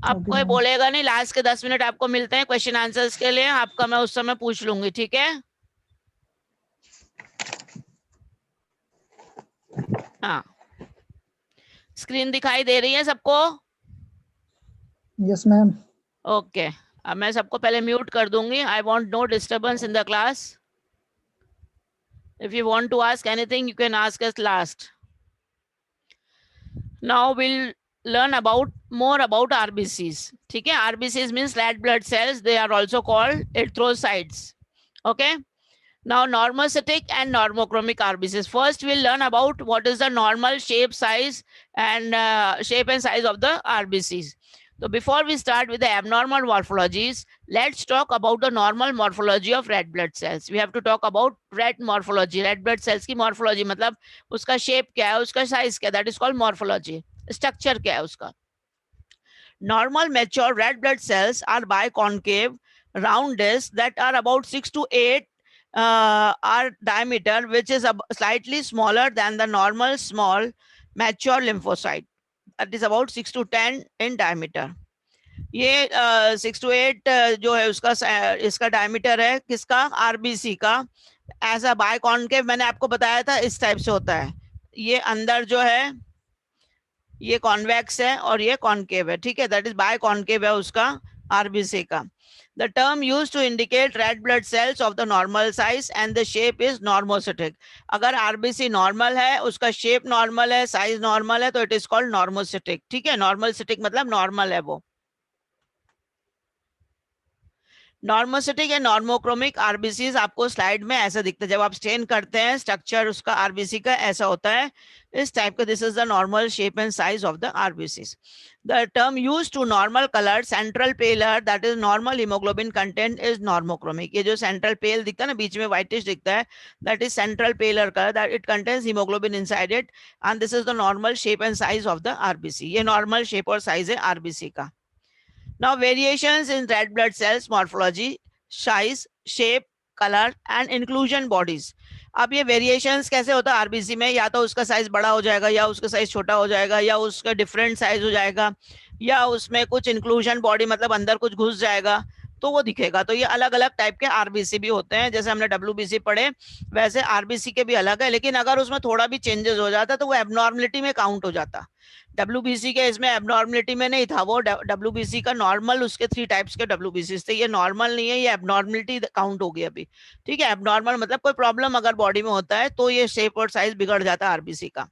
Okay आपको ये ma'am. बोलेगा नहीं, लास्ट के 10 मिनट आपको मिलते हैं क्वेश्चन आंसर्स के लिए, आपका मैं उस समय पूछ लूंगी, ठीक है? हाँ, स्क्रीन दिखाई दे रही है सबको? Yes ma'am. ओके, अब मैं सबको पहले म्यूट कर दूंगी। I want no disturbance in the class. If you want to ask anything you can ask us last. Now will learn about more about RBCs. ठीक है, RBCs means red blood cells. They are also called erythrocytes. Okay. Now normocytic and normochromic RBCs. First we'll learn about what is the normal shape, size and shape and size of the RBCs. So before we start with the abnormal morphologies, let's talk about the normal morphology of red blood cells. We have to talk about red morphology. Red blood cells की morphology मतलब उसका shape क्या है, उसका size क्या है, that is called morphology. Structure क्या है उसका. Normal mature red blood cells are biconcave round discs that are about 6 to 8 are diameter, which is slightly smaller than the normal small mature lymphocyte. That is about 6 to 10 in diameter. ये 6 to 8 जो है उसका इसका diameter है किसका, RBC का. ऐसा बायकॉन्केव मैंने आपको बताया था इस टाइप से होता है. ये अंदर जो है ये कॉन्वेक्स है और ये कॉन्केव है, ठीक है. दैट इज बायकॉन्केव है उसका आरबीसी का. The term used to indicate red blood cells of the normal size and the shape is normocytic. अगर आरबीसी नॉर्मल है, उसका शेप नॉर्मल है, साइज नॉर्मल है, तो इट इज कॉल्ड नॉर्मोसिटिक. ठीक है, नॉर्मोसिटिक मतलब नॉर्मल है वो. नॉर्मोसिटिक या नॉर्मोक्रोमिक आरबीसीज आपको स्लाइड में ऐसा दिखता है. जब आप स्टेन करते हैं स्ट्रक्चर उसका आरबीसी का ऐसा होता है, इस टाइप का. This is the normal shape and size of the RBCs. The term use to normal colour central pallor that is normal haemoglobin content is normochromic. ये जो सेंट्रल पेल दिखता है ना, बीच में व्हाइटिश दिखता है, that is central pallor colour, that it contains haemoglobin inside it and this is the normal shape and size of the RBC. ये normal shape और साइज है आरबीसी का. Now, variations in red blood cells morphology, size, shape, color and inclusion bodies. अब ये variations कैसे होता है RBC में, या तो उसका साइज बड़ा हो जाएगा, या उसका साइज छोटा हो जाएगा, या उसका डिफरेंट साइज हो जाएगा, या उसमें कुछ इंक्लूजन बॉडी मतलब अंदर कुछ घुस जाएगा तो वो दिखेगा. तो ये अलग अलग टाइप के आरबीसी भी होते हैं. जैसे हमने डब्ल्यूबीसी पढ़े वैसे आरबीसी के भी अलग है, लेकिन अगर उसमें थोड़ा भी चेंजेस हो जाता तो वो एबनॉर्मलिटी में काउंट हो जाता. डब्ल्यूबीसी के इसमें एबनॉर्मलिटी में नहीं था वो. डब्ल्यूबीसी का नॉर्मल, उसके 3 टाइप्स के डब्ल्यूबीसी थे. ये नॉर्मल नहीं है, ये एबनॉर्मलिटी काउंट होगी अभी. ठीक है, एबनॉर्मल मतलब कोई प्रॉब्लम अगर बॉडी में होता है तो ये शेप और साइज बिगड़ जाता है आरबीसी का.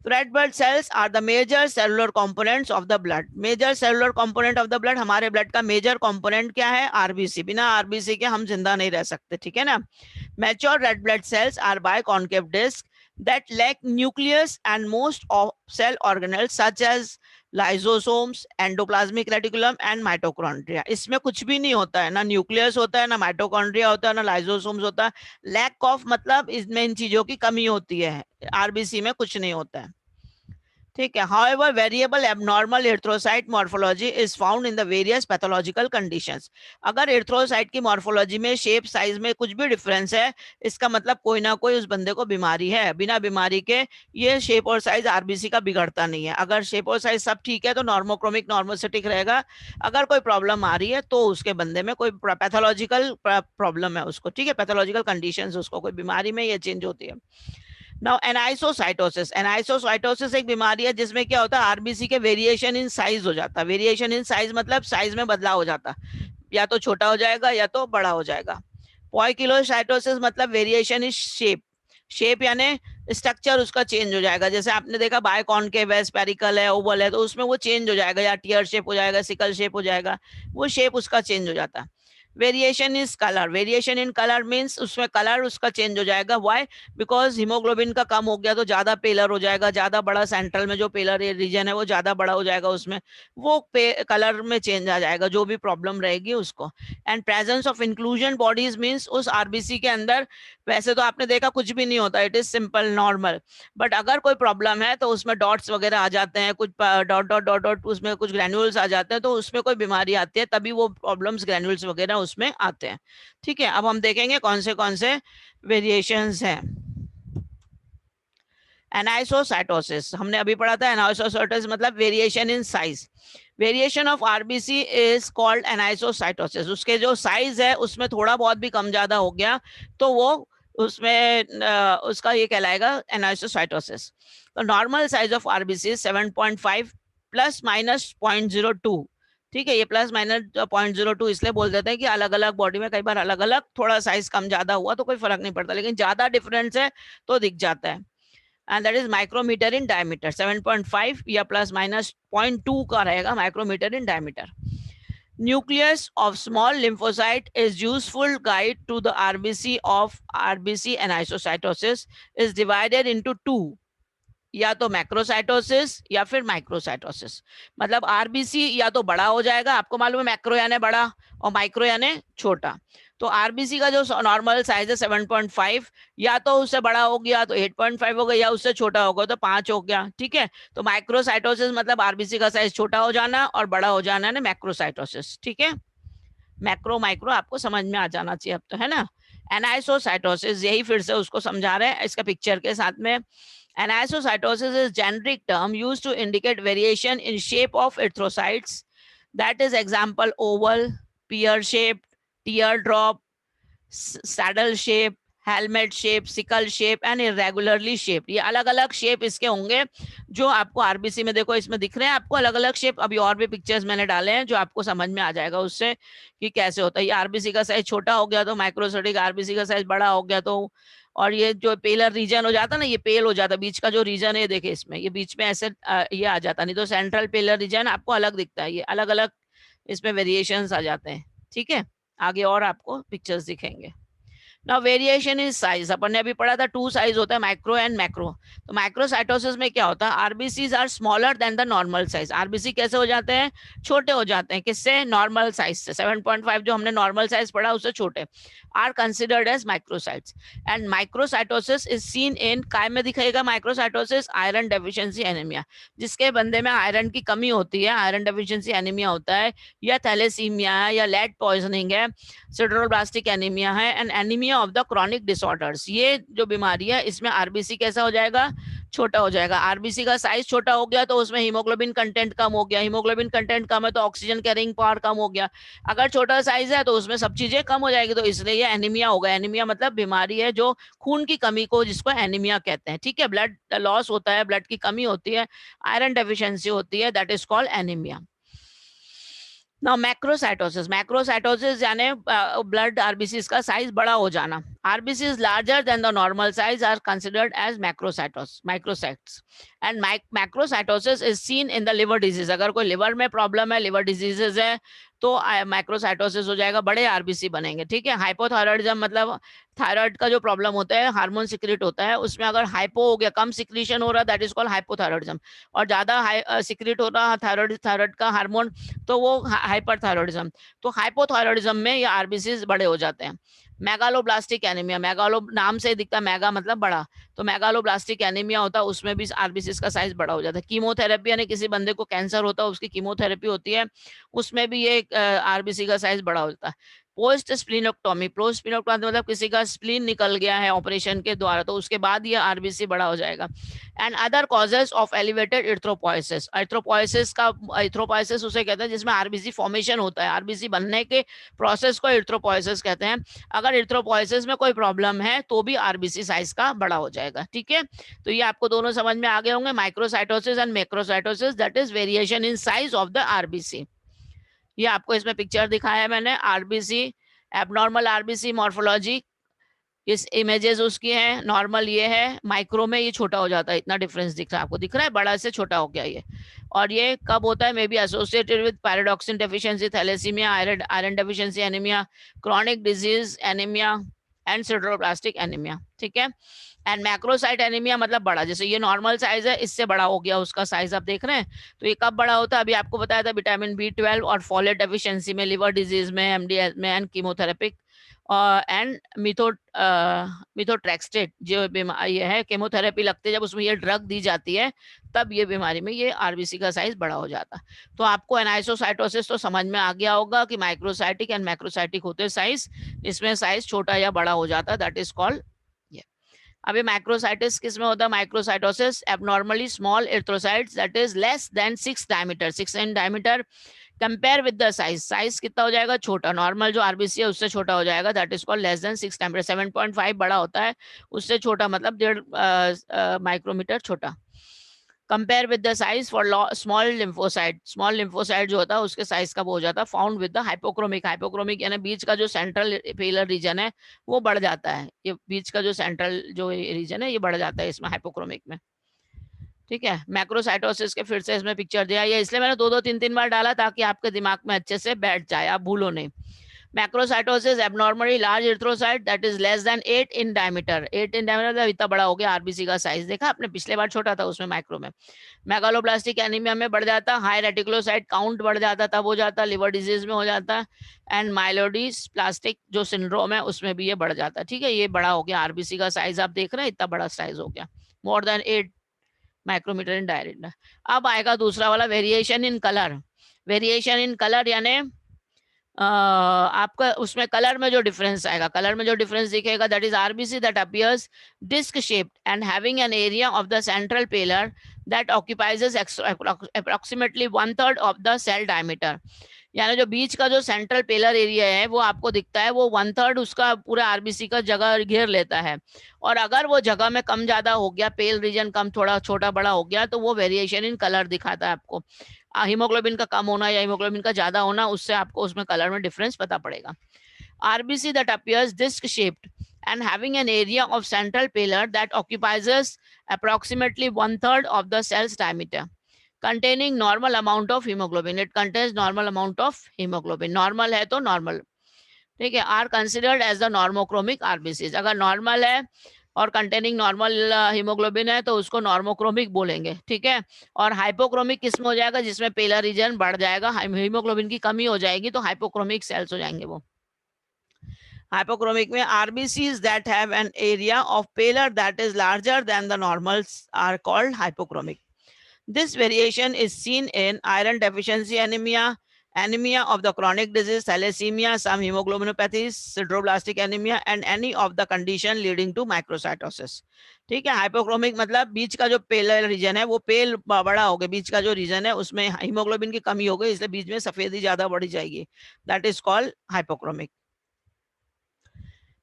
Red blood cells are the major cellular components of the blood. Major cellular component of the blood, हमारे ब्लड का मेजर कंपोनेंट क्या है, आरबीसी. बिना आरबीसी के हम जिंदा नहीं रह सकते, ठीक है ना. Mature red blood cells are biconcave discs that lack nucleus and most of cell organelles such as lysosomes, endoplasmic reticulum and mitochondria. इसमें कुछ भी नहीं होता है, ना न्यूक्लियस होता है, ना माइटोकॉन्ड्रिया होता है, ना लाइजोसोम्स होता है. लैक ऑफ मतलब इसमें इन चीजों की कमी होती है. आरबीसी में कुछ नहीं होता है, ठीक है. However, variable abnormal erythrocyte morphology is found in the various pathological conditions. अगर erythrocyte की morphology में शेप साइज में कुछ भी डिफरेंस है, इसका मतलब कोई ना कोई उस बंदे को बीमारी है. बिना बीमारी के ये शेप और साइज आरबीसी का बिगड़ता नहीं है. अगर शेप और साइज सब ठीक है तो नॉर्मोक्रोमिक नॉर्मोसिटिक रहेगा. अगर कोई प्रॉब्लम आ रही है तो उसके बंदे में कोई पैथोलॉजिकल प्रॉब्लम है उसको, ठीक है, पैथोलॉजिकल कंडीशन उसको, कोई बीमारी में ये चेंज होती है. नाउ एनाइसोसाइटोसिस. एनाइसोसाइटोसिस एक बीमारी है जिसमें क्या होता है, आरबीसी के वेरिएशन इन साइज हो जाता है. वेरिएशन इन साइज मतलब साइज में बदलाव हो जाता, या तो छोटा हो जाएगा या तो बड़ा हो जाएगा. पॉइकिलोसाइटोसिस मतलब वेरिएशन इन शेप. शेप यानी स्ट्रक्चर उसका चेंज हो जाएगा. जैसे आपने देखा बायकॉन्केव है, स्पेरिकल है, ओवल है, तो उसमें वो चेंज हो जाएगा, या टीयर शेप हो जाएगा, सिकल शेप हो जाएगा, वो शेप उसका चेंज हो जाता है. Variation is colour. Variation in colour means उसमें कलर उसका चेंज हो जाएगा. व्हाई? बिकॉज हीमोग्लोबिन का कम हो गया तो ज्यादा पेलर हो जाएगा, ज्यादा बड़ा सेंट्रल में जो पेलर रीजन है वो ज्यादा बड़ा हो जाएगा, उसमें वो कलर में चेंज आ जाएगा, जो भी प्रॉब्लम रहेगी उसको. And presence of inclusion bodies means उस आरबीसी के अंदर वैसे तो आपने देखा कुछ भी नहीं होता, it is simple normal, but अगर कोई प्रॉब्लम है तो उसमें डॉट्स वगैरह आ जाते हैं, कुछ डॉट डॉट डॉट डॉट, उसमें कुछ ग्रैन्यूल्स आ जाते हैं, तो उसमें कोई बीमारी आती है तभी वो प्रॉब्लम्स ग्रैन्यूल्स वगैरह उसमें आते हैं. ठीक है, अब हम देखेंगे कौन से वेरिएशंस हैं. एनाइसोसाइटोसिस हमने अभी पढ़ा था, एनाइसोसाइटोसिस मतलब variation in size, variation of RBC is called एनाइसोसाइटोसिस। उसके जो साइज है उसमें थोड़ा बहुत भी कम ज्यादा हो गया तो वो उसमें उसका ये कहलाएगा एनाइसोसाइटोसिस। तो normal size of RBC 7.5 plus minus 0.02, ठीक है। ये प्लस माइनस 0.02 इसलिए बोल देते हैं कि अलग अलग बॉडी में कई बार अलग अलग थोड़ा साइज कम ज्यादा हुआ तो कोई फर्क नहीं पड़ता, लेकिन ज्यादा डिफरेंस है तो दिख जाता है। And that is micrometer in diameter. 7.5 या प्लस माइनस 0.2 का रहेगा micrometer in diameter. Nucleus of small lymphocyte is useful guide to the RBC of RBC anisocytosis is divided into two, या तो मैक्रोसाइटोसिस या फिर माइक्रोसाइटोसिस। मतलब आरबीसी या तो बड़ा हो जाएगा, आपको मालूम है मैक्रो यानी बड़ा और माइक्रो यानी छोटा। तो आरबीसी का जो नॉर्मल साइज है 7.5, या तो उससे बड़ा हो गया तो 8.5 हो गया, या उससे छोटा होगा तो 5 हो गया, ठीक है। तो माइक्रोसाइटोसिस मतलब आरबीसी का साइज छोटा हो जाना और बड़ा हो जाना है मैक्रोसाइटोसिस, ठीक है। मैक्रो माइक्रो आपको समझ में आ जाना चाहिए अब तो, है ना। एनाइसोसाइटोसिस यही फिर से उसको समझा रहे हैं इसका पिक्चर के साथ में। Anisocytosis is generic term used to indicate variation in shape of erythrocytes. That is example oval, pear-shaped, teardrop, saddle shape, helmet shape, sickle shape and irregularly shape. ये अलग अलग शेप इसके होंगे जो आपको आरबीसी में देखो इसमें दिख रहे हैं आपको अलग अलग शेप। अभी और भी पिक्चर्स मैंने डाले हैं जो आपको समझ में आ जाएगा उससे कि कैसे होता है। ये आरबीसी का साइज छोटा हो गया तो माइक्रोसाइटिक, आरबीसी का साइज बड़ा हो गया तो, और ये जो पेलर रीजन हो जाता ना, ये पेल हो जाता बीच का जो रीजन है, देखे इसमें ये बीच में ऐसे ये आ जाता, नहीं तो सेंट्रल पेलर रीजन आपको अलग दिखता है। ये अलग अलग इसमें वेरिएशंस आ जाते हैं, ठीक है। आगे और आपको पिक्चर्स दिखेंगे। नाउ वेरिएशन इन साइज अपन ने अभी पढ़ा था, टू साइज होता है माइक्रो एंड मैक्रो। तो माइक्रोसाइटोसिस में क्या होता है, RBCs are smaller than the normal size. RBC कैसे हो जाते हैं, छोटे हो जाते हैं, किससे, नॉर्मल साइज से। 7.5 जो हमने नॉर्मल साइज पढ़ा उससे छोटे, are considered as microcytes. And microcytosis is seen in, काय में दिखेगा माइक्रोसाइटोसिस, आयरन डेफिशिएंसी एनीमिया। जिसके बंदे में आयरन की कमी होती है, आयरन डेफिशिएंसी एनीमिया होता है, या थैलेसीमिया है, या लेड पॉइजनिंग है, सिडरोब्लास्टिक एनीमिया है, and anaemia of the chronic disorders. ये जो बीमारी है इसमें आरबीसी कैसा हो जाएगा, छोटा हो जाएगा। आरबीसी का साइज छोटा हो गया तो उसमें हीमोग्लोबिन कंटेंट कम हो गया, हीमोग्लोबिन कंटेंट कम है तो ऑक्सीजन कैरिंग पावर कम हो गया। अगर छोटा साइज है तो उसमें सब चीजें कम हो जाएगी, तो इसलिए ये एनीमिया होगा। एनीमिया मतलब बीमारी है जो खून की कमी को, जिसको एनीमिया कहते हैं, ठीक है। ब्लड लॉस होता है, ब्लड की कमी होती है, आयरन डेफिशिएंसी होती है, that is called anaemia. Now macrocytosis यानी ब्लड आरबीसी का साइज बड़ा हो जाना। RBC larger than the normal size are considered as microcytes. And macrocytosis is seen in the liver disease. अगर कोई लिवर में प्रॉब्लम है, लिवर डिजीजेज है, तो माइक्रोसाइटोसिस हो जाएगा, बड़े आरबीसी बनेंगे, ठीक है। हाइपोथायरॉइडिज्म मतलब थायराइड का जो प्रॉब्लम होता है, हार्मोन सिक्रेट होता है, उसमें अगर हाइपो हो गया, कम सिक्रीशन हो रहा, दैट इज कॉल्ड हाइपोथायरॉइडिज्म। और ज्यादा सिक्रेट हो रहा थायराइड का हार्मोन, तो वो हाइपरथायरॉइडिज्म। तो हाइपोथायरॉइडिज्म में ये आरबीसी बड़े हो जाते हैं। मेगालोब्लास्टिक एनीमिया, मेगालो नाम से दिखता है, मेगा मतलब बड़ा, तो मेगालोब्लास्टिक एनीमिया होता है, उसमें भी आरबीसी का साइज बड़ा हो जाता है। कीमोथेरेपी यानी किसी बंदे को कैंसर होता है, उसकी कीमोथेरेपी होती है, उसमें भी ये आरबीसी का साइज बड़ा होता है। पोस्ट स्प्लीनोक्टोमी, पोस्ट स्प्लीनोक्टोमी मतलब किसी का स्प्लीन निकल गया है ऑपरेशन के द्वारा, तो उसके बाद ये आरबीसी बड़ा हो जाएगा। And other causes of elevated erythropoiesis, erythropoiesis उसे कहते हैं जिसमें आरबीसी फॉर्मेशन होता है, आरबीसी बनने के प्रोसेस को इर्थ्रोपोइसिस कहते हैं। अगर इर्थ्रोपोइसिस में कोई प्रॉब्लम है तो भी आरबीसी साइज का बड़ा हो जाएगा, ठीक है। तो ये आपको दोनों समझ में आ गए होंगे, microcytosis and macrocytosis, that is variation in size of the RBC. ये आपको इसमें पिक्चर दिखाया है मैंने, आरबीसी, एबनॉर्मल आरबीसी मॉर्फोलॉजी, इस इमेजेस उसकी है, नॉर्मल ये है, माइक्रो में ये छोटा हो जाता है, इतना डिफरेंस दिख रहा है आपको, दिख रहा है, बड़ा से छोटा हो गया ये। और ये कब होता है, may be associated with pyridoxine deficiency, thalassaemia, iron deficiency anaemia, chronic disease anaemia and sideroblastic anaemia, ठीक है। एंड मैक्रोसाइट एनीमिया मतलब बड़ा, जैसे ये नॉर्मल साइज है, इससे बड़ा हो गया उसका साइज, आप देख रहे हैं। तो ये कब बड़ा होता है, अभी आपको बताया था, विटामिन B12 और फोलेट डेफिशिएंसी में, लिवर डिजीज में, एमडीएस में, एंड कीमोथेरेपिक एंड मिथोट्रेक्सटेट जो बीमारी है, केमोथेरेपी लगती है जब उसमें ये ड्रग दी जाती है, तब ये बीमारी में ये आरबीसी का साइज बड़ा हो जाता है। तो आपको एनाइसोसाइटोसिस तो समझ में आ गया होगा कि माइक्रोसाइटिक एंड मैक्रोसाइटिक होते हैं साइज, इसमें साइज छोटा या बड़ा हो जाता है, दैट इज कॉल्ड। अभी माइक्रोसाइटिस किस में होता है? Microcytosis abnormally small erythrocytes that is less than 6 diameter, 6 in diameter, compare with the size, size कितना हो जाएगा? छोटा, नॉर्मल जो आरबीसी है उससे छोटा हो जाएगा, that is called less than 6 diameter. 7.5 बड़ा होता है, उससे छोटा मतलब 1.5 माइक्रोमीटर छोटा। Compare with the size for small lymphocyte, small lymphocyte जो होता है उसके साइज का वो हो जाता है। Found with the hypochromic, hypochromic यानी बीच का जो सेंट्रल पेलर रीजन है वो बढ़ जाता है, ये बीच का जो सेंट्रल जो रीजन है ये बढ़ जाता है इसमें हाइपोक्रोमिक में। ठीक है, मैक्रोसाइटोसिस के फिर से इसमें पिक्चर दिया, ये इसलिए मैंने 2-2 3-3 बार डाला ताकि आपके दिमाग में अच्छे से बैठ जाए, आप भूलो नहीं। Macrocytosis abnormally large erythrocyte that is less than 8 in diameter, 8 in diameter इतना बड़ा हो गया आरबीसी का साइज, देखा आपने पिछले बार छोटा था उसमें माइक्रो में। मेगालोब्लास्टिक एनीमिया में बढ़ जाता, हाई रेटिकुलोसाइट काउंट बढ़ जाता, तब हो जाता, लिवर डिजीज में हो जाता, एंड माइलोडिस प्लास्टिक जो सिंड्रोम है उसमें भी ये बढ़ जाता। ठीक है, ये बड़ा हो गया आरबीसी का साइज, आप देख रहे हैं इतना बड़ा साइज हो गया, more than 8 micrometer in diameter. अब आएगा दूसरा वाला, variation in colour. Variation in colour यानी आपका उसमें कलर में जो डिफरेंस आएगा, कलर में जो डिफरेंस दिखेगा that is RBC that appears disc shaped and having an area of the central pallor that occupies approximately 1/3 of the cell diameter. यानी जो बीच का जो सेंट्रल पेलर एरिया है वो आपको दिखता है, वो 1/3 उसका पूरा आरबीसी का जगह घेर लेता है। और अगर वो जगह में कम ज्यादा हो गया, पेल रीजन कम थोड़ा छोटा बड़ा हो गया, तो वो वेरिएशन इन कलर दिखाता है आपको। हीमोग्लोबिन का कम होना या हीमोग्लोबिन का ज्यादा होना, उससे आपको उसमें कलर में डिफरेंस पता पड़ेगा। RBC that appears disc shaped and having an area of central pillar that occupies approximately 1/3 of the cell's diameter, containing normal amount of hemoglobin, it contains normal amount of hemoglobin, normal है तो normal, ठीक है, are considered as the normochromic RBC. अगर normal है और containing normal haemoglobin है तो उसको नॉर्मोक्रोमिक बोलेंगे। ठीक है, और हाइपोक्रोमिक किसमें हो जाएगा? जिसमें पेलर रीजन बढ़ जाएगा, हीमोग्लोबिन की कमी हो जाएगी तो हाइपोक्रोमिक सेल्स हो जाएंगे वो। हाइपोक्रोमिक में RBCs that have an area of paler that is larger than the normals are called hypochromic. This variation is seen in iron deficiency anemia, anemia of the chronic disease, thalassemia, some hemoglobinopathies, sideroblastic anemia, and any of the condition leading to microcytosis. ठीक है, hypochromic मतलब बीच का जो पेलर reason है वो पेल बड़ा हो गया, बीच का जो रीजन है उसमें हीमोग्लोबिन की कमी हो गई, इसलिए बीच में सफेदी ज्यादा बढ़ जाएगी, दैट इज कॉल्ड हाइपोक्रोमिक।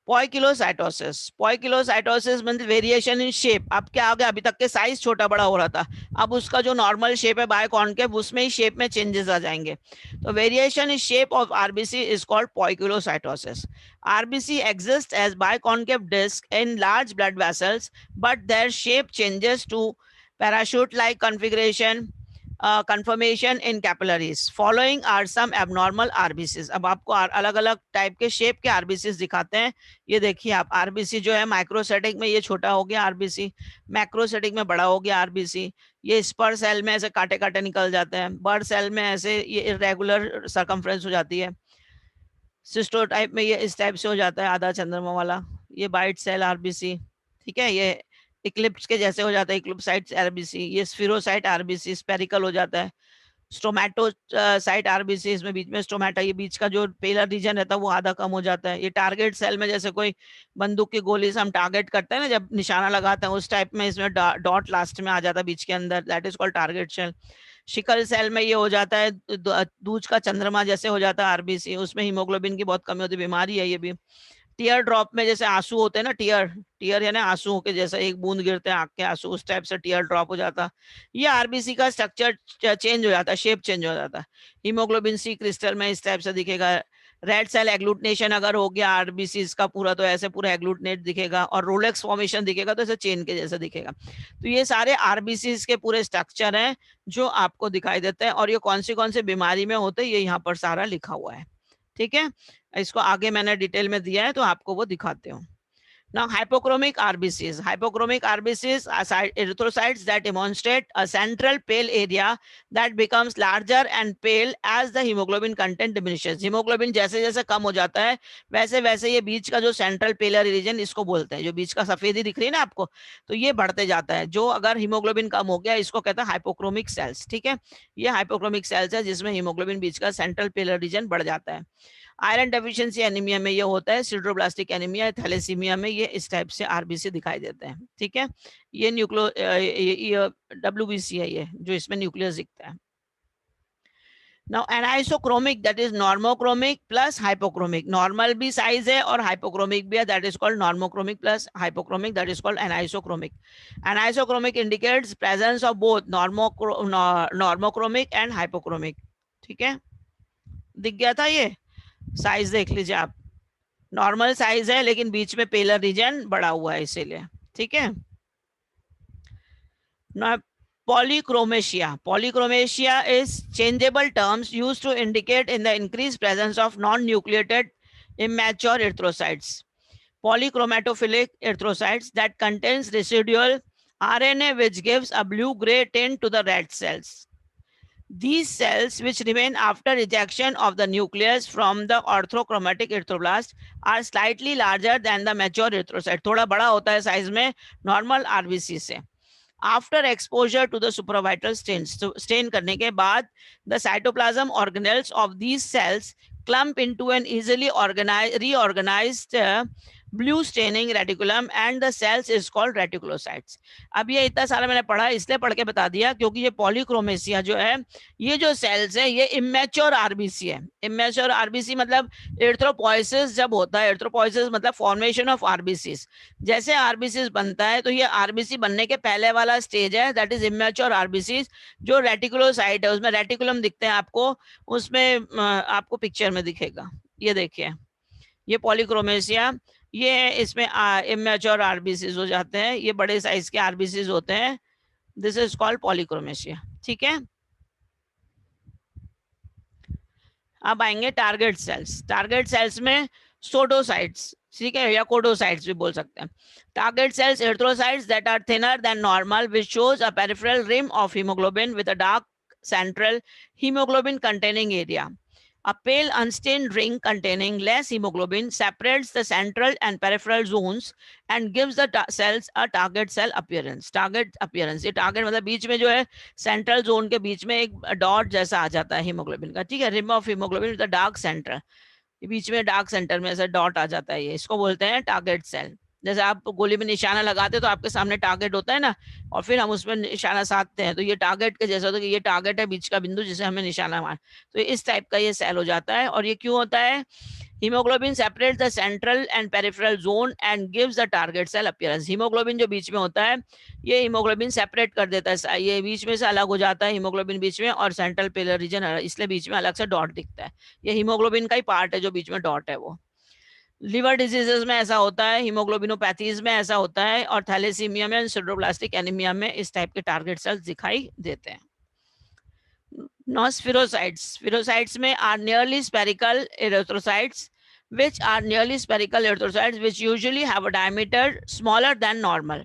पॉइकिलोसाइटोसिस, पॉइकिलोसाइटोसिस मतलब वेरिएशन इन शेप। अब क्या आ गया, अभी तक के साइज छोटा बड़ा हो रहा था, अब उसका जो नॉर्मल शेप है बायोकॉन्केव उसमें ही शेप में चेंजेस आ जाएंगे। तो variation in shape of RBC is called poikilocytosis. RBC exist as biconcave disc in large blood vessels but their shape changes to parachute like configuration, confirmation in capillaries. Following are some abnormal RBCs. अब आपको अलग अलग type के shape के RBCs दिखाते हैं। ये देखिए आप, RBC जो है माइक्रोसेटिक में ये छोटा हो गया RBC, मैक्रोसेटिक में बड़ा हो गया RBC, ये स्पर सेल में ऐसे काटे काटे निकल जाते हैं, बर्ड सेल में ऐसे ये इरेगुलर सरकमफ्रेंस हो जाती है, सिस्टो टाइप में ये इस टाइप से हो जाता है आधा चंद्रमा वाला, ये बाइट सेल RBC। ठीक है, ये इक्लिप्स के जैसे हो जाता है, इक्लिप्साइट आरबीसी, ये स्फीरोसाइट आरबीसी स्पेरिकल हो जाता है, स्टोमेटोसाइट आरबीसी, इसमें बीच में स्टोमेटा, ये बीच का जो पेलर रीजन रहता है वो आधा कम हो जाता है। ये टारगेट सेल में जैसे कोई बंदूक की गोली से हम टारगेट करते हैं ना, जब निशाना लगाते हैं उस टाइप में इसमें डॉट लास्ट में आ जाता है बीच के अंदर, that is called target cell. Sickle cell में ये हो जाता है दूज का चंद्रमा जैसे हो जाता है आरबीसी, उसमें हीमोग्लोबिन की बहुत कमी होती है, बीमारी है ये भी। टीयर ड्रॉप में जैसे आंसू होते हैं ना, टीयर टीयर यानी आंसू के जैसे एक बूंद गिरते हैं आंख के आंसू, उस टाइप से टीयर ड्रॉप हो जाता। ये आरबीसी का स्ट्रक्चर चेंज हो जाता है, शेप चेंज हो जाता है। हीमोग्लोबिन सी क्रिस्टल में इस टाइप से दिखेगा। रेड सेल एग्लूटिनेशन अगर हो गया आरबीसी का पूरा, तो ऐसे पूरा एग्लूटिनेट दिखेगा, और रोलेक्स फॉर्मेशन दिखेगा तो ऐसे चेन के जैसा दिखेगा। तो ये सारे आरबीसी के पूरे स्ट्रक्चर हैं जो आपको दिखाई देते हैं, और ये कौन सी बीमारी में होते हैं ये यहाँ पर सारा लिखा हुआ है। ठीक है, इसको आगे मैंने डिटेल में दिया है तो आपको वो दिखाते हूँ। Now, hypochromic RBCs. Hypochromic RBCs are erythrocytes that demonstrate a central pale area that becomes larger and pale as the hemoglobin content diminishes. Hemoglobin जैसे जैसे कम हो जाता है वैसे वैसे ये बीच का जो सेंट्रल पेलर रीजन इसको बोलते हैं, जो बीच का सफेदी दिख रही है ना आपको, तो ये बढ़ते जाता है। जो अगर हीमोग्लोबिन कम हो गया इसको कहते हैं हाइपोक्रोमिक सेल्स। ठीक है, ये हाइपोक्रोमिक सेल्स है जिसमें हीमोग्लोबिन बीच का सेंट्रल पेलर रीजन बढ़ जाता है। आयरन डेफिशिएंसी एनीमिया में ये होता है, सिडरोब्लास्टिक एनीमिया, थैलेसीमिया में ये इस टाइप से आरबीसी दिखाई देते हैं। ठीक है, ये WBC है, ये जो इसमें न्यूक्लियस दिखता है। Now anisochromic, that is normochromic plus hypochromic. Normal भी size है और hypochromic भी है, that is called normochromic plus hypochromic, that is called anisochromic. Anisochromic indicates presence of both normochromic and hypochromic. ठीक है, दिख गया था ये, साइज देख लीजिए आप, नॉर्मल साइज है लेकिन बीच में पेलर रीजन बड़ा हुआ है इसीलिए। ठीक है, polychromasia. Polychromasia is changeable terms used to indicate in the increased presence of non-nucleated immature erythrocytes. Polychromatophilic erythrocytes that contains residual RNA which gives a blue-gray tint to the red cells. These cells, which remain after ejection of the nucleus from the orthochromatic erythroblast, are slightly larger than the mature erythrocyte. थोड़ा बड़ा होता है size में normal RBC से। After exposure to the supravital stains, तो stain करने के बाद the cytoplasm organelles of these cells clump into an easily reorganized blue staining reticulum and the cells is called reticulocytes. अब ये इतना सारा मैंने पढ़ा, इसलिए पढ़ के बता दिया क्योंकि ये पॉलीक्रोमेसिया जो है, ये जो सेल्स है ये इमेच्योर आरबीसी है। इमेच्योर आरबीसी मतलब एरिथ्रोपोइसिस जब होता है, एरिथ्रोपोइसिस मतलब फॉर्मेशन ऑफ आरबीसीस, जैसे आरबीसीस बनता है तो ये आरबीसी बनने के पहले वाला स्टेज है, दैट इज इमेच्योर आरबीसीस। जो रेटिकुलोसाइट है उसमें रेटिकुलम दिखते हैं आपको, उसमें आपको पिक्चर में दिखेगा, ये देखिए ये पॉलीक्रोमेसिया, ये इसमें इमेच्योर आरबीसीज हो जाते हैं, ये बड़े साइज के आरबीसीज होते हैं, दिस इज कॉल्ड पॉलीक्रोमेसिया। ठीक है, अब आएंगे टारगेट सेल्स। टारगेट सेल्स में सोडोसाइट्स, ठीक है, या कोडोसाइट्स भी बोल सकते हैं। Target cells erythrocytes that are thinner than normal which shows a peripheral rim of haemoglobin with a dark central hemoglobin containing area. A pale unstained ring containing less hemoglobin separates the central and peripheral zones and gives the cells a target cell appearance. Target appearance, ये target मतलब बीच में जो है central zone के बीच में एक dot जैसा आ जाता है हीमोग्लोबिन का। ठीक है, rim of haemoglobin with the dark centre, बीच में डार्क सेंटर में ऐसा डॉट आ जाता है, ये इसको बोलते हैं टारगेट सेल। जैसे आप गोली में निशाना लगाते तो आपके सामने टारगेट होता है ना, और फिर हम उसमें निशाना साधते हैं, तो ये टारगेट के जैसा होता है कि ये टारगेट है, बीच का बिंदु जिसे हमें निशाना मार, तो इस टाइप का ये सेल हो जाता है। और ये क्यों होता है? Haemoglobin separates the central and peripheral zone and gives the target cell appearance. Haemoglobin जो बीच में होता है, ये हीमोग्लोबिन सेपरेट कर देता है, ये बीच में से अलग हो जाता है हीमोग्लोबिन बीच में, और सेंट्रल पेलर रीजन, इसलिए बीच में अलग से डॉट दिखता है। ये हीमोग्लोबिन का ही पार्ट है जो बीच में डॉट है वो। लिवर डिजीजेस में ऐसा होता है, हीमोग्लोबिनोपैथीज में ऐसा होता है, और थैलेसीमिया में, सिडरोब्लास्टिक एनीमिया में इस टाइप के टारगेट सेल्स दिखाई देते हैं। Now spherocytes में are nearly spherical erythrocytes which usually have a diameter smaller than normal.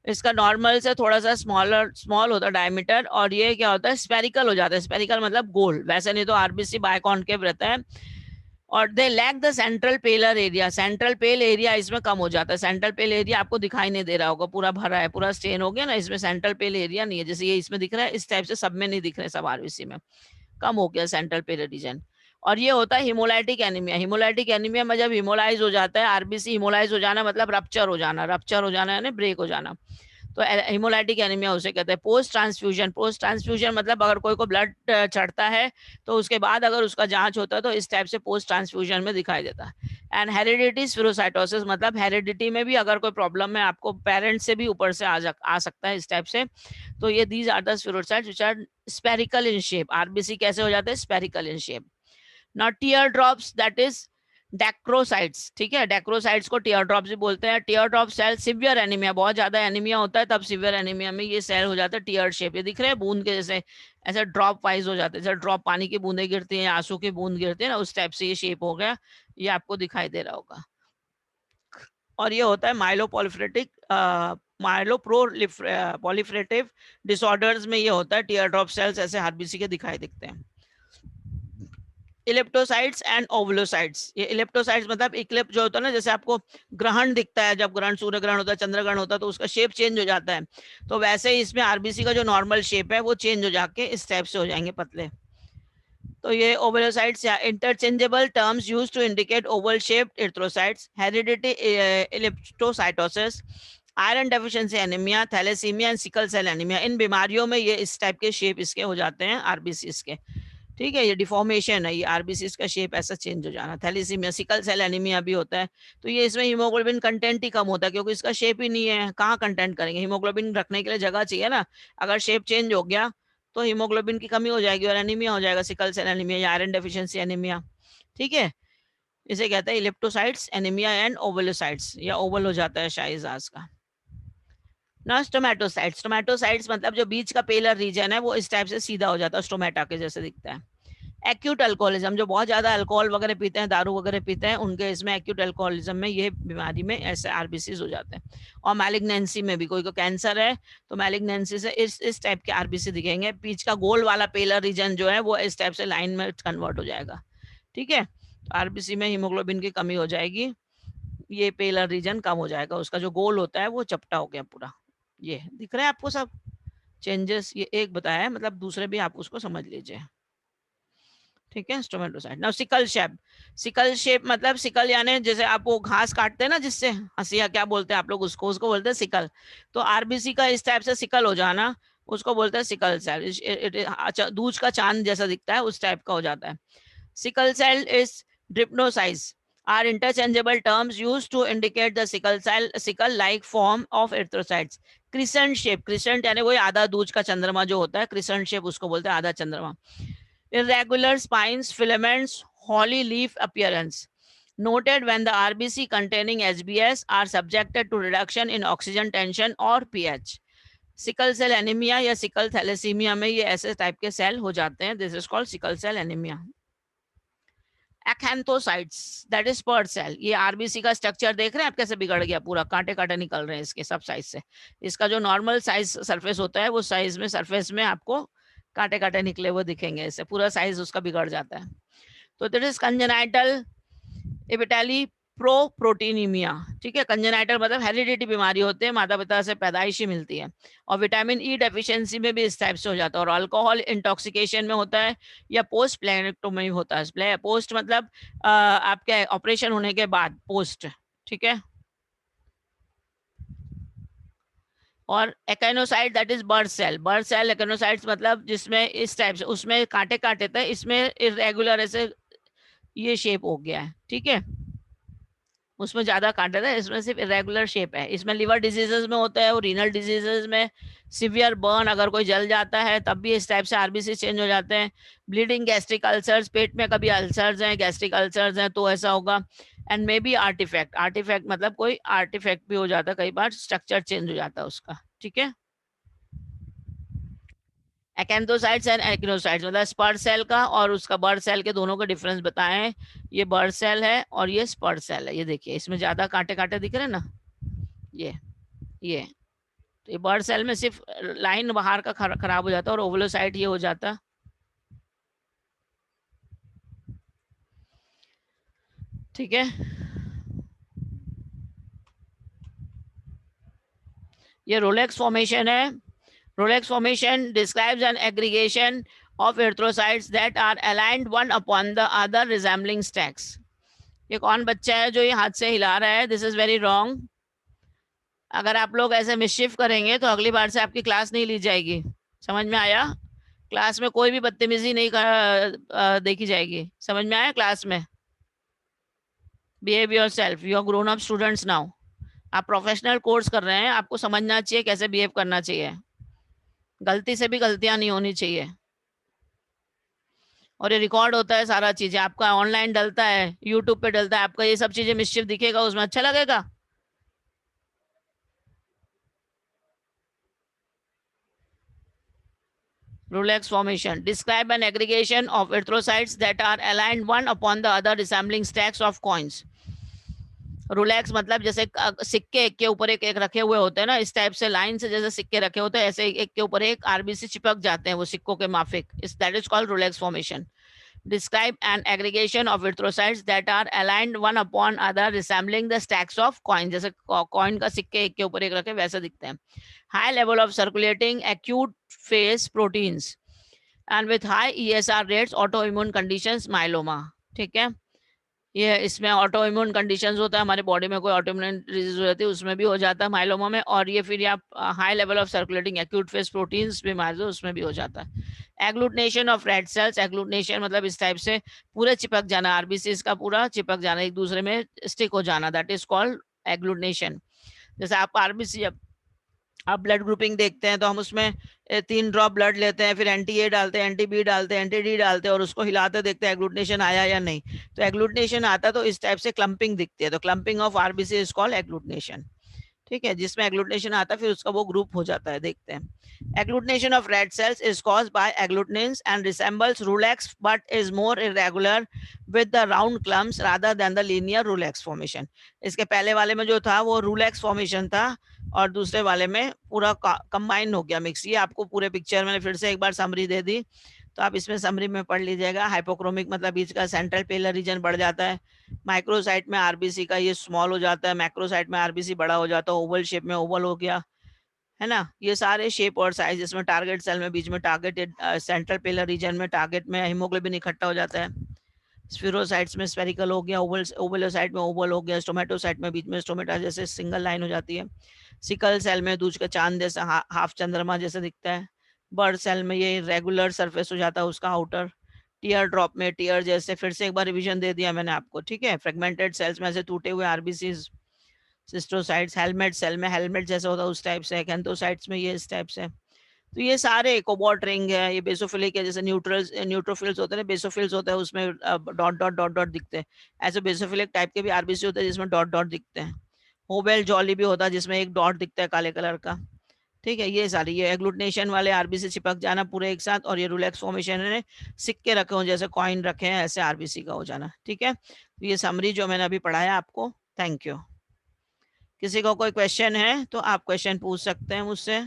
इसका नॉर्मल से थोड़ा सा स्मॉल होता है डायमीटर, और ये क्या होता है, स्पेरिकल हो जाता है। स्पेरिकल मतलब गोल, वैसे नहीं तो आरबीसी बायकॉन्केव रहता है। और they lack the central pallor area, central pale area इसमें कम हो जाता है। सेंट्रल पेल एरिया आपको दिखाई नहीं दे रहा होगा, पूरा भरा है, पूरा स्टेन हो गया ना, इसमें सेंट्रल पेल एरिया नहीं है, जैसे ये इसमें दिख रहा है, इस टाइप से सब में नहीं दिख रहे, सब आरबीसी में कम हो गया सेंट्रल पेल रीजन। और ये होता है हिमोलाइटिक एनीमिया। हिमोलाइटिक एनीमिया में जब हिमोलाइज हो जाता है आरबीसी, हिमोलाइज हो जाना मतलब रप्चर हो जाना, रप्चर हो जाना यानी ब्रेक हो जाना, तो हिमोलाइटिक एनीमिया उसे कहते हैं। पोस्ट ट्रांसफ्यूजन, पोस्ट ट्रांसफ्यूजन मतलब अगर कोई को ब्लड चढ़ता है तो उसके बाद अगर उसका जांच होता है तो इस टाइप से पोस्ट ट्रांसफ्यूजन में दिखाई देता है। एंड हेरिडिटी स्फीरोसाइटोसिस मतलब हेरिडिटी में भी अगर कोई प्रॉब्लम है आपको, पेरेंट्स से भी ऊपर से आ सकता है इस टाइप से, तो ये these are the spherocytes which are spherical in shape. RBC कैसे हो जाते हैं? Spherical in shape. Not tear drops, that is dacrocytes. ठीक है, डेक्रोसाइट्स को टीयर ड्रॉप्स भी बोलते हैं। Tear drop cell severe anaemia, बहुत ज्यादा एनीमिया होता है तब सिवियर एनीमिया में ये सेल हो जाता है टीयर शेप। ये दिख रहे हैं बूंद के जैसे, ऐसे ड्रॉप वाइज हो जाते हैं, जैसे ड्रॉप पानी की बूंदे गिरती हैं, आंसू की बूंद गिरती है ना, उस टाइप से ये शेप हो गया, ये आपको दिखाई दे रहा होगा। और ये होता है माइलोप्रोलिफरेटिव डिसऑर्डर्स में ये होता है, टीयर ड्रॉप सेल्स ऐसे आरबीसी के दिखाई दिखते हैं। इलेप्टोसाइट्स एंड ओवलोसाइट्स, ये इलेप्टोसाइट्स मतलब इक्लिप जो होता है ना, जैसे आपको ग्रहण दिखता है, जब ग्रहण, सूर्य ग्रहण होता है, चंद्र ग्रहण होता है, तो उसका शेप चेंज हो जाता है, तो वैसे ही इसमें आरबीसी का जो नॉर्मल शेप है वो चेंज हो जाके इस टाइप से हो जाएंगे पतले। तो ये ओवलोसाइट्स या interchangeable terms used to indicate oval shaped erythrocytes, hereditary elliptocytosis, iron deficiency anaemia, thalassaemia and sickle cell anaemia, इन बीमारियों में ये इस टाइप के शेप इसके हो जाते हैं आरबीसीज के। ठीक है, ये डिफॉर्मेशन है, ये आरबीसीज का शेप ऐसा चेंज हो जाना। थैलेसीमिया, सिकल सेल एनीमिया भी होता है। तो ये इसमें हीमोग्लोबिन कंटेंट ही कम होता है क्योंकि इसका शेप ही नहीं है, कहाँ कंटेंट करेंगे, हीमोग्लोबिन रखने के लिए जगह चाहिए ना। अगर शेप चेंज हो गया तो हीमोग्लोबिन की कमी हो जाएगी और एनीमिया हो जाएगा, सिकल सेल एनीमिया या आयरन डेफिशिएंसी एनीमिया। ठीक है, इसे कहते हैं इलिप्टोसाइट्स एनीमिया एंड ओवलोसाइट्स, या ओवल हो जाता है शाइजाज का ना। स्टोमेटोसाइट्स, स्टोमेटोसाइट्स मतलब जो बीच का पेलर रीजन है वो इस टाइप से सीधा हो जाता है, स्टोमेटा के जैसे दिखता है। एक्यूट अल्कोहलिज्म, जो बहुत ज्यादा अल्कोहल वगैरह पीते हैं, दारू वगैरह पीते हैं, उनके इसमें एक्यूट अल्कोहलिज्म में ये बीमारी में ऐसे आरबीसीज हो जाते हैं। और मैलिग्नेंसी में भी, कोई को कैंसर है तो मैलिग्नेंसी से इस टाइप के आरबीसी दिखेंगे, बीच का गोल वाला पेलर रीजन जो है वो इस टाइप से लाइन में कन्वर्ट हो जाएगा। ठीक है, तो आरबीसी में हीमोग्लोबिन की कमी हो जाएगी, ये पेलर रीजन कम हो जाएगा, उसका जो गोल होता है वो चपटा हो गया पूरा। ये दिख रहा है आपको सब चेंजेस, ये एक बताया है, मतलब दूसरे भी आप उसको समझ लीजिए। ठीक है, stomatocyte. Now sickle shape, sickle shape मतलब सिकल यानी जैसे आप वो घास काटते हैं ना, जिससे हंसिया क्या बोलते हैं आप लोग उसको, उसको बोलते हैं सिकल। तो आरबीसी का इस टाइप से सिकल हो जाना, उसको बोलते हैं सिकल सेल। दूज का चांद जैसा दिखता है उस टाइप का हो जाता है। Sickle cell is drepanocytes are interchangeable terms used to indicate the sickle like form of erythrocytes. Crescent shape, crescent यानी वही आधा दूज का चंद्रमा जो होता है, क्रिसेंट शेप उसको बोलते हैं, आधा चंद्रमा। irregular spines, filaments, holly leaf appearance noted when the RBC containing HBS are subjected to reduction in oxygen tension or pH. Sickle cell anaemia या सिकल थैलेसीमिया में ये ऐसे टाइप के सेल हो जाते हैं, this is called sickle cell anaemia. Acanthocytes that is spur cell, ये RBC का स्ट्रक्चर देख रहे हैं आप कैसे बिगड़ गया, पूरा कांटे कांटे निकल रहे हैं इसके सब साइज से। इसका जो नॉर्मल साइज सरफेस होता है वो साइज में सरफेस में आपको कांटे कांटे निकले हुए दिखेंगे, इससे पूरा साइज उसका बिगड़ जाता है। तो दैट इज कंजेनाइटल इपिटेली प्रोटीनीमिया। ठीक है, कंजेनाइटल मतलब हेरिडिटी बीमारी होते हैं, माता पिता से पैदाइशी मिलती है। और विटामिन ई डेफिशिएंसी में भी इस टाइप से हो जाता है, और अल्कोहल इंटॉक्सिकेशन में होता है, या पोस्ट प्लेनेक्टोमी होता है। पोस्ट मतलब आपके ऑपरेशन होने के बाद, पोस्ट। ठीक है, और echinocyte that is burr cell, burr cell echinocytes मतलब जिसमें इस टाइप से, उसमें कांटे कांटे थे, इसमें इरेगुलर ऐसे ये शेप हो गया है। ठीक है, उसमें ज्यादा कांटे थे, इसमें सिर्फ इरेगुलर शेप है। इसमें लिवर डिजीजेस में होता है और रीनल डिजीजेस में, सिवियर बर्न अगर कोई जल जाता है तब भी इस टाइप से आरबीसी चेंज हो जाते हैं। ब्लीडिंग गैस्ट्रिक अल्सर्स, पेट में कभी अल्सर्स हैं, गैस्ट्रिक अल्सर्स हैं तो ऐसा होगा। And may be artefact, artefact मतलब कोई आर्टिफैक्ट भी हो जाता है, कई बार स्ट्रक्चर चेंज हो जाता है उसका। ठीक है, एक्एंथोसाइट्स एंड एक्टिनोसाइट्स मतलब स्पर्ट सेल का और उसका बर्ड सेल के दोनों का डिफरेंस बताएं। ये बर्ड सेल है और ये स्पर्ट सेल है, ये देखिए इसमें ज्यादा कांटे कांटे दिख रहे हैं ना, ये तो ये बर्ड सेल में सिर्फ लाइन बाहर का खराब हो जाता है और ओवलोसाइट ये हो जाता। ठीक है, ये रोलेक्स फॉर्मेशन है। Rouleaux formation describes an aggregation of erythrocytes that are aligned one upon the other resembling stacks. ये कौन बच्चा है जो ये हाथ से हिला रहा है? This is very wrong. अगर आप लोग ऐसे मिसशिफ करेंगे तो अगली बार से आपकी क्लास नहीं ली जाएगी, समझ में आया? क्लास में कोई भी बदतमीजी नहीं देखी जाएगी, समझ में आया? क्लास में behave yourself, you are grown up students now. आप प्रोफेशनल कोर्स कर रहे हैं, आपको समझना चाहिए कैसे बिहेव करना चाहिए, गलती से भी गलतियां नहीं होनी चाहिए। और ये रिकॉर्ड होता है सारा चीजें, आपका ऑनलाइन डलता है, यूट्यूब पे डलता है, आपका ये सब चीजें मिसचिफ दिखेगा उसमें, अच्छा लगेगा? Rolex formation describe an aggregation of erythrocytes that are aligned one upon the other resembling stacks of coins. Rolex मतलब जैसे सिक्के एक के ऊपर एक रखे हुए होते हैं ना, इस टाइप से लाइन से जैसे सिक्के रखे होते हैं, ऐसे एक के ऊपर एक आरबीसी चिपक जाते हैं वो सिक्कों के माफिक, इस that is called Rolex formation. Describe an aggregation of erythrocytes that are aligned one upon other resembling the stacks of coins. जैसे कॉइन का सिक्के एक के ऊपर एक रखे वैसे दिखते हैं। High level of circulating acute phase proteins and with high ESR rates auto immune conditions myeloma. ठीक है, ये इसमें ऑटो इम्यून कंडीशंस होता है, हमारे बॉडी में कोई ऑटो इम्यून डिजीज हो जाती है उसमें भी हो जाता है माइलोमा में। और ये फिर आप high level of circulating acute phase proteins बीमारी उसमें भी हो जाता है। Agglutination of red sales, agglutination मतलब इस टाइप से पूरे चिपक जाना, आरबीसी का पूरा चिपक जाना, एक दूसरे में स्टिक हो जाना, दैट इज कॉल्ड एग्लूटिनेशन। जैसे आप आरबीसी आप ब्लड ग्रुपिंग देखते हैं तो हम उसमें 3 ड्रॉप ब्लड लेते हैं, फिर एंटी ए डालते हैं, एंटी बी डालते हैं, एंटी डी डालते हैं और उसको हिलाते देखते हैं एग्लूटिनेशन आया या नहीं। तो एग्लूटिनेशन आता तो इस टाइप से क्लंपिंग दिखती है, तो clumping of RBC is called agglutination. ठीक है, जिसमें एग्लूटिनेशन आता है फिर उसका वो ग्रुप हो जाता है, देखते हैं। Agglutination of red cells is caused by agglutinins and resembles rouleaux but is more irregular with the round clumps rather than the linear rouleaux formation. इसके पहले वाले में जो था वो रूलेक्स फॉर्मेशन था और दूसरे वाले में पूरा कंबाइन हो गया, मिक्स। ये आपको पूरे पिक्चर मैंने फिर से एक बार समरी दे दी, तो आप इसमें समरी में पढ़ लीजिएगा। हाइपोक्रोमिक मतलब बीच का सेंट्रल पेलर रीजन बढ़ जाता है, माइक्रोसाइट में आरबीसी का ये स्मॉल हो जाता है, मैक्रोसाइट में आरबीसी बड़ा हो जाता है, ओवल शेप में ओवल हो गया, है ना। ये सारे शेप और साइज, इसमें टारगेट सेल में बीच में टारगेटेड सेंट्रल पेलर रीजन में टारगेट में हीमोग्लोबिन इकट्ठा हो जाता है। स्फीरोसाइट्स में स्फेरिकल हो गया, ओवल ओवलोसाइट में ओवल हो गया, स्टोमेटोसाइट में बीच में स्टोमेटा जैसे सिंगल लाइन हो जाती है। सिकल सेल में दूध का चांद जैसा हाफ चंद्रमा जैसा दिखता है। बर्ड सेल में ये रेगुलर सरफेस हो जाता है उसका आउटर। टीयर ड्रॉप में टीयर जैसे, फिर से एक बार रिवीजन दे दिया मैंने आपको, ठीक है। फ्रेगमेंटेड सेल्स में ऐसे टूटे हुए आरबीसीज। सिस्टोसाइट्स हेलमेट सेल में हेलमेट जैसा होता है उस टाइप से। कैंथोसाइट्स में ये इस टाइप से। तो ये सारे कोबाल्ट रिंग है, ये बेसोफिलिक है, जैसे न्यूट्रल्स न्यूट्रोफिल्स होते हैं, बेसोफिल्स होते हैं उसमें डॉट डॉट डॉट डॉट दिखते हैं। ऐसे बेसोफिलिक टाइप के भी आरबीसी होते हैं जिसमें डॉट डॉट दिखते हैं। होबेल जॉली भी होता है जिसमें एक डॉट दिखता है काले कलर का। ठीक है, ये सारी ये एग्लूटिनेशन वाले आरबीसी चिपक जाना पूरे एक साथ, और ये रिलैक्स फॉर्मेशन है, सिक्के रखे हो जैसे कॉइन रखे हैं ऐसे आरबीसी का हो जाना। ठीक है, तो ये समरी जो मैंने अभी पढ़ाया आपको। Thank you. किसी को कोई क्वेश्चन है तो आप क्वेश्चन पूछ सकते हैं मुझसे।